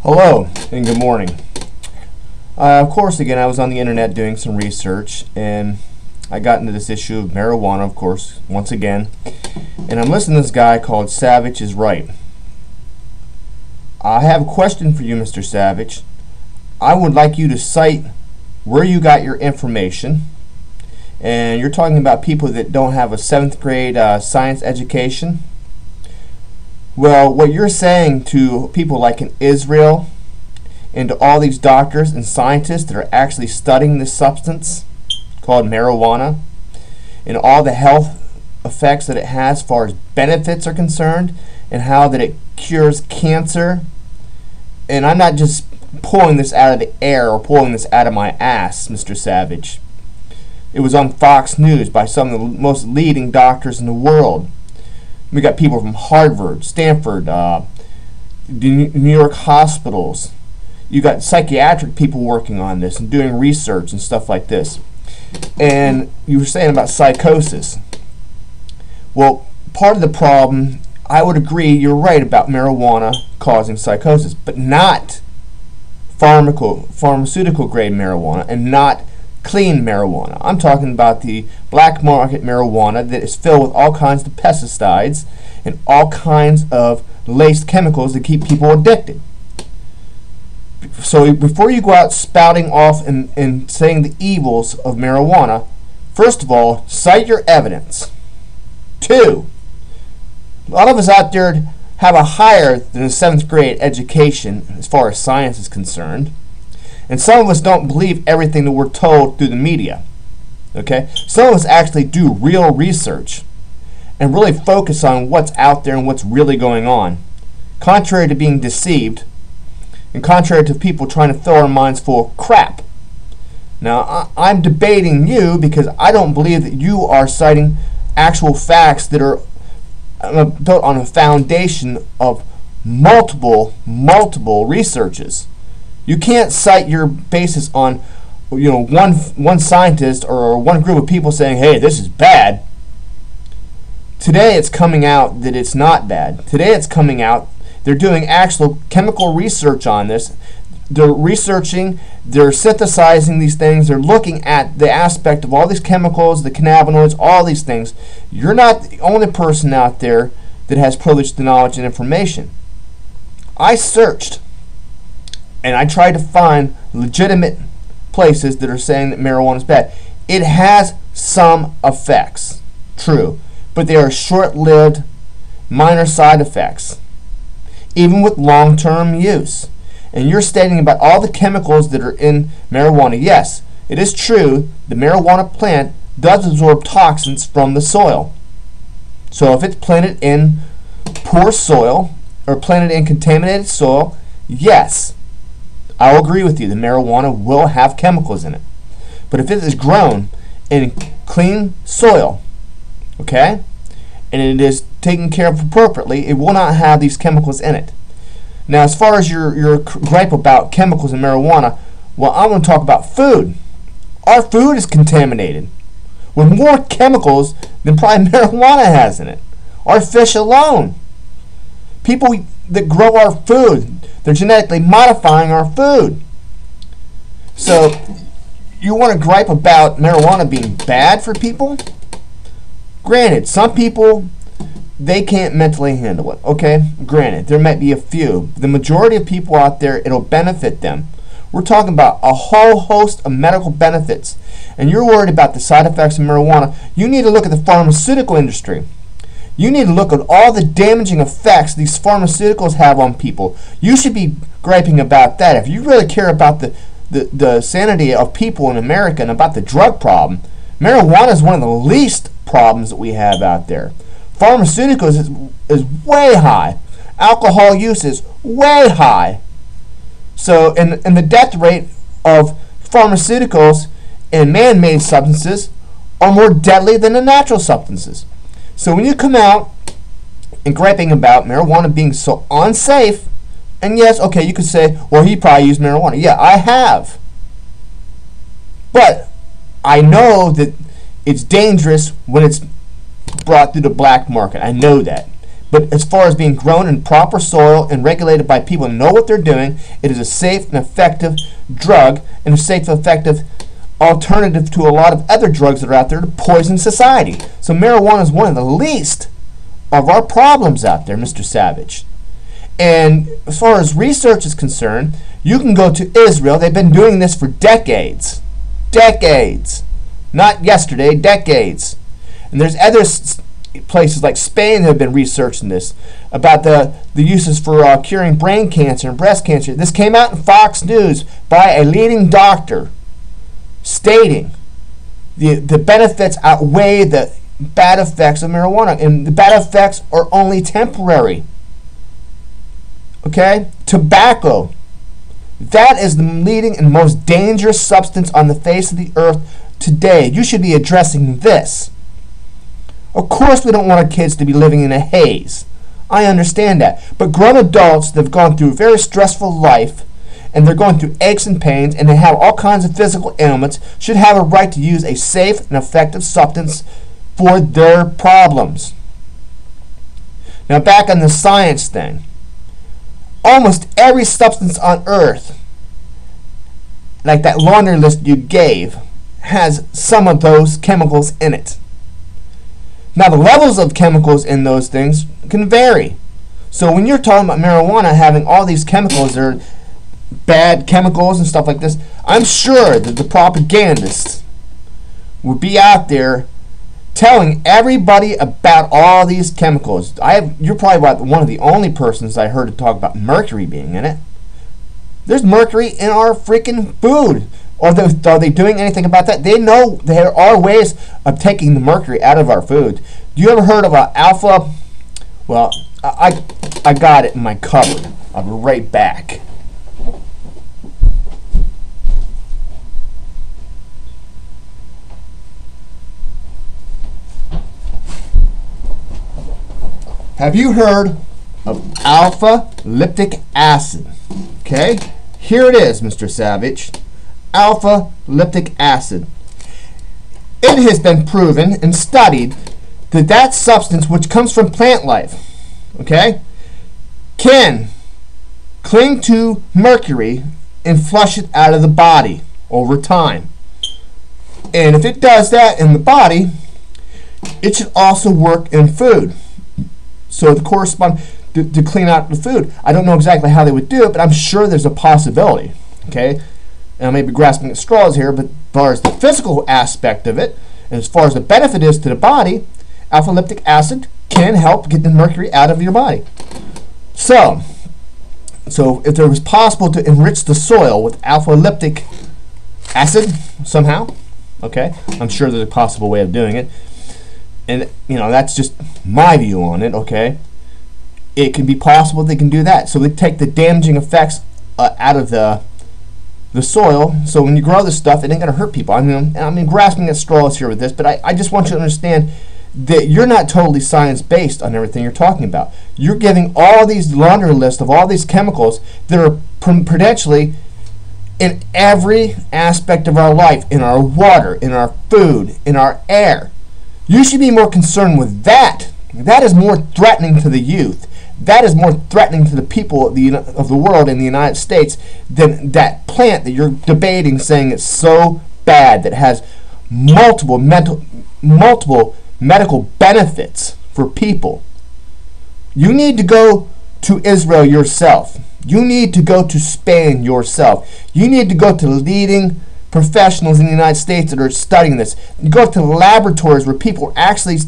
Hello and good morning. Of course, again, I was on the internet doing some research and I got into this issue of marijuana, of course, once again. And I'm listening to this guy called Savage is Right. I have a question for you, Mr. Savage. I would like you to cite where you got your information. And you're talking about people that don't have a 7th grade science education. Well, what you're saying to people like in Israel and to all these doctors and scientists that are actually studying this substance called marijuana and all the health effects that it has as far as benefits are concerned and how that it cures cancer. And I'm not just pulling this out of the air or pulling this out of my ass, Mr. Savage. It was on Fox News by some of the most leading doctors in the world. We got people from Harvard, Stanford, New York hospitals. You got psychiatric people working on this and doing research and stuff like this. And you were saying about psychosis. Well, part of the problem, I would agree, you're right about marijuana causing psychosis, but not pharmaceutical grade marijuana and not clean marijuana. I'm talking about the black market marijuana that is filled with all kinds of pesticides and all kinds of laced chemicals that keep people addicted. So before you go out spouting off and saying the evils of marijuana, first of all, cite your evidence. 2, a lot of us out there have a higher than a 7th grade education as far as science is concerned. And some of us don't believe everything that we're told through the media. Okay? Some of us actually do real research and really focus on what's out there and what's really going on, contrary to being deceived and contrary to people trying to fill our minds full of crap. Now, I'm debating you because I don't believe that you are citing actual facts that are built on a foundation of multiple researches. You can't cite your basis on, one scientist or one group of people saying, "Hey, this is bad." Today, it's coming out that it's not bad. Today, it's coming out they're doing actual chemical research on this. They're researching. They're synthesizing these things. They're looking at the aspect of all these chemicals, the cannabinoids, all these things. You're not the only person out there that has privileged the knowledge and information. I searched. And I tried to find legitimate places that are saying that marijuana is bad. It has some effects, true, but they are short-lived, minor side effects, even with long-term use. And you're stating about all the chemicals that are in marijuana. Yes, it is true the marijuana plant does absorb toxins from the soil. So if it's planted in poor soil or planted in contaminated soil, yes, I'll agree with you, the marijuana will have chemicals in it. But if it is grown in clean soil, okay, and it is taken care of appropriately, it will not have these chemicals in it. Now, as far as your gripe about chemicals in marijuana, well, I want to talk about food. Our food is contaminated with more chemicals than probably marijuana has in it. Our fish alone. People that grow our food, they're genetically modifying our food. So, you want to gripe about marijuana being bad for people? Granted, some people, they can't mentally handle it. Okay? Granted, there might be a few. The majority of people out there, it'll benefit them. We're talking about a whole host of medical benefits. And you're worried about the side effects of marijuana. You need to look at the pharmaceutical industry. You need to look at all the damaging effects these pharmaceuticals have on people. You should be griping about that. If you really care about the sanity of people in America and about the drug problem, marijuana is one of the least problems that we have out there. Pharmaceuticals is way high. Alcohol use is way high. So, and the death rate of pharmaceuticals and man-made substances are more deadly than the natural substances. So when you come out and griping about marijuana being so unsafe, and yes, okay, you could say, well, he probably used marijuana. Yeah, I have. But I know that it's dangerous when it's brought through the black market. I know that. But as far as being grown in proper soil and regulated by people who know what they're doing, it is a safe and effective drug and a safe and effective alternative to a lot of other drugs that are out there to poison society. So marijuana is one of the least of our problems out there, Mr. Savage. And as far as research is concerned, you can go to Israel. They've been doing this for decades. Decades. Not yesterday, decades. And there's other places like Spain that have been researching this about the uses for curing brain cancer and breast cancer. This came out in Fox News by a leading doctor stating the benefits outweigh the bad effects of marijuana, and the bad effects are only temporary. Okay? Tobacco. That is the leading and most dangerous substance on the face of the earth today. You should be addressing this. Of course we don't want our kids to be living in a haze. I understand that. But grown adults that have gone through a very stressful life, and they're going through aches and pains, and they have all kinds of physical ailments, should have a right to use a safe and effective substance for their problems. Now back on the science thing. Almost every substance on earth, like that laundry list you gave, has some of those chemicals in it. Now the levels of chemicals in those things can vary. So when you're talking about marijuana having all these chemicals that are bad chemicals and stuff like this, I'm sure that the propagandists would be out there telling everybody about all these chemicals. You're probably one of the only persons I heard to talk about mercury being in it. There's mercury in our freaking food. Are they doing anything about that? They know there are ways of taking the mercury out of our food. Do you ever heard of alpha? Well, I got it in my cupboard. I'll be right back. Have you heard of alpha-lactic acid? Okay, here it is, Mr. Savage. Alpha-lactic acid. It has been proven and studied that that substance, which comes from plant life, okay, can cling to mercury and flush it out of the body over time. And if it does that in the body, it should also work in food. So to correspond to clean out the food. I don't know exactly how they would do it, but I'm sure there's a possibility. Okay, and I may be grasping at straws here, but as far as the physical aspect of it, and as far as the benefit is to the body, alpha-lactic acid can help get the mercury out of your body. So if it was possible to enrich the soil with alpha-lactic acid somehow, okay, I'm sure there's a possible way of doing it. And, that's just my view on it, okay? It can be possible they can do that. So they take the damaging effects out of the soil. So when you grow this stuff, it ain't going to hurt people. I'm grasping at straws here with this, but I just want you to understand that you're not totally science-based on everything you're talking about. You're giving all these laundry lists of all these chemicals that are potentially in every aspect of our life, in our water, in our food, in our air. You should be more concerned with that. That is more threatening to the youth. That is more threatening to the people of the world in the United States than that plant that you're debating, saying it's so bad, that has multiple medical benefits for people. You need to go to Israel yourself. You need to go to Spain yourself. You need to go to leading professionals in the United States that are studying this. You go to laboratories where people are actually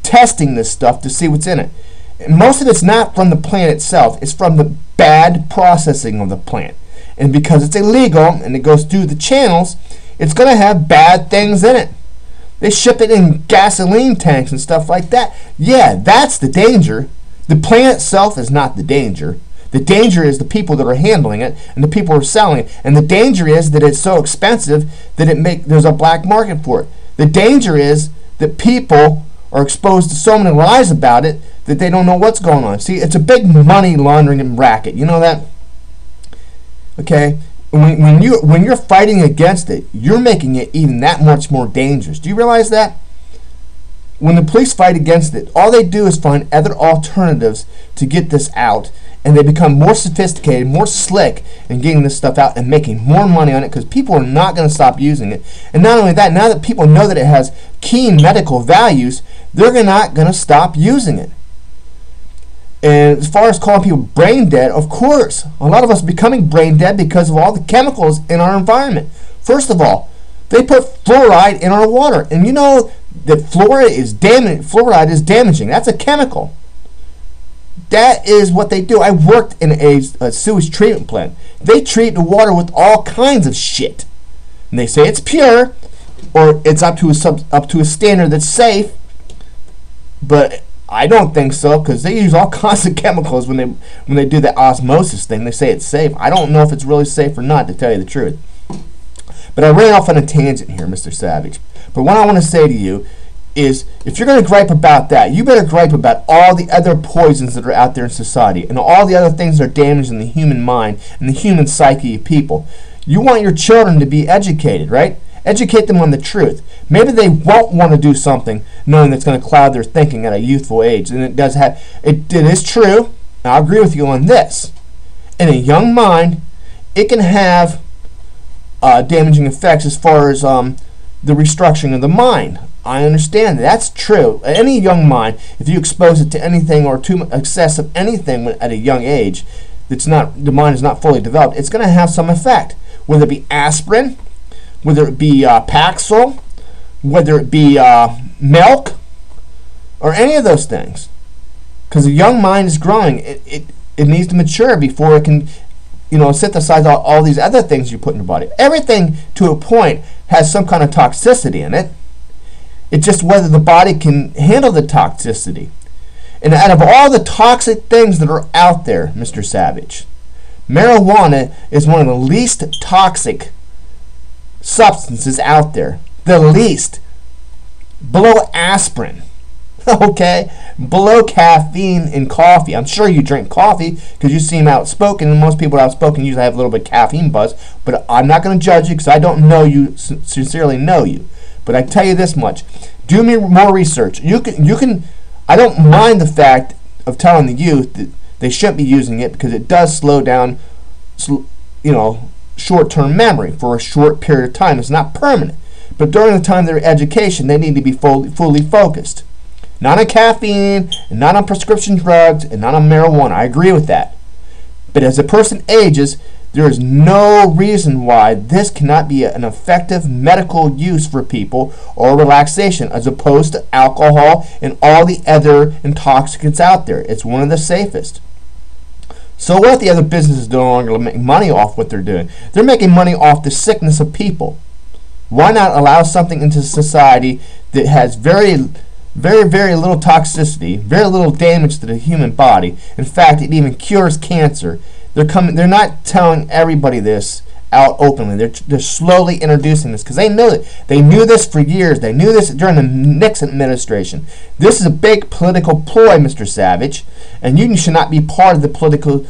testing this stuff to see what's in it. And most of it's not from the plant itself. It's from the bad processing of the plant. And because it's illegal and it goes through the channels, it's going to have bad things in it. They ship it in gasoline tanks and stuff like that. Yeah, that's the danger. The plant itself is not the danger. The danger is the people that are handling it and the people who are selling it. And the danger is that it's so expensive that there's a black market for it. The danger is that people are exposed to so many lies about it that they don't know what's going on. See, it's a big money laundering racket. You know that? Okay? When you're fighting against it, you're making it even that much more dangerous. Do you realize that? when the police fight against it, all they do is find other alternatives to get this out, and they become more sophisticated, more slick in getting this stuff out and making more money on it, because people are not going to stop using it. And not only that, now that people know that it has keen medical values, they're not going to stop using it. And as far as calling people brain dead, of course, a lot of us are becoming brain dead because of all the chemicals in our environment. First of all, they put fluoride in our water, and you know that fluoride is damaging. That's a chemical. That is what they do. I worked in a sewage treatment plant. They treat the water with all kinds of shit, and they say it's pure, or it's up to a standard that's safe. But I don't think so, because they use all kinds of chemicals when they do the osmosis thing. They say it's safe. I don't know if it's really safe or not, to tell you the truth. But I ran off on a tangent here, Mr. Savage. But what I want to say to you is, if you're going to gripe about that, you better gripe about all the other poisons that are out there in society and all the other things that are damaging the human mind and the human psyche of people. You want your children to be educated, right? Educate them on the truth. Maybe they won't want to do something knowing that's going to cloud their thinking at a youthful age. And it is true, and I'll agree with you on this. In a young mind, it can have damaging effects as far as the restructuring of the mind. I understand that's true. Any young mind, if you expose it to anything or too excess of anything at a young age, the mind is not fully developed, it's going to have some effect. Whether it be aspirin, whether it be Paxil, whether it be milk, or any of those things. Because a young mind is growing. It needs to mature before it can, synthesize all these other things you put in your body. Everything, to a point, has some kind of toxicity in it. It's just whether the body can handle the toxicity. And out of all the toxic things that are out there, Mr. Savage, marijuana is one of the least toxic substances out there. The least. Below aspirin. Okay? Below caffeine in coffee. I'm sure you drink coffee because you seem outspoken, and most people outspoken usually have a little bit of caffeine buzz. But I'm not going to judge you because I don't know you, sincerely know you. But I tell you this much: do me more research. You can. I don't mind the fact of telling the youth that they shouldn't be using it because it does slow down, short-term memory for a short period of time. It's not permanent. But during the time of their education, they need to be fully focused. Not on caffeine, and not on prescription drugs, and not on marijuana. I agree with that. But as a person ages, there is no reason why this cannot be an effective medical use for people or relaxation, as opposed to alcohol and all the other intoxicants out there. It's one of the safest. So what if the other businesses no longer make money off what they're doing? They're making money off the sickness of people. Why not allow something into society that has very, very, very little toxicity, very little damage to the human body? In fact, it even cures cancer. They're not telling everybody this out openly. They're slowly introducing this because they know it. They knew this for years. They knew this during the Nixon administration. This is a big political ploy, Mr. Savage, and you should not be part of the political,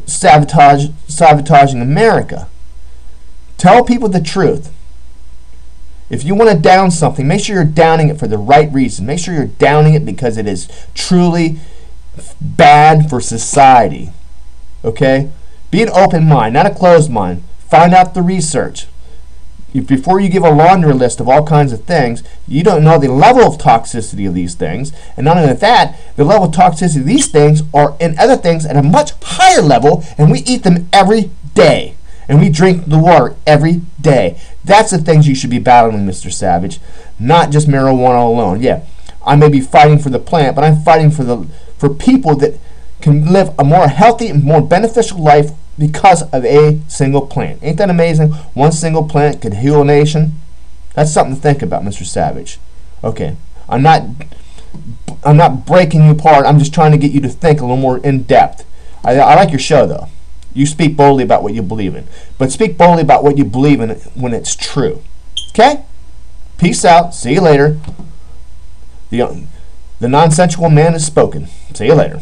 sabotaging America. Tell people the truth. If you want to down something, make sure you're downing it for the right reason. Make sure you're downing it because it is truly bad for society. Okay? Be an open mind, not a closed mind. Find out the research. Before you give a laundry list of all kinds of things, you don't know the level of toxicity of these things. And not only that, the level of toxicity of these things are in other things at a much higher level, and we eat them every day. And we drink the water every day. That's the things you should be battling, Mr. Savage, not just marijuana alone. Yeah, I may be fighting for the plant, but I'm fighting for people that can live a more healthy and more beneficial life because of a single plant. Ain't that amazing? One single plant could heal a nation. That's something to think about, Mr. Savage. Okay, I'm not breaking you apart. I'm just trying to get you to think a little more in depth. I like your show, though. You speak boldly about what you believe in. But speak boldly about what you believe in when it's true. Okay? Peace out. See you later. The nonsensical man has spoken. See you later.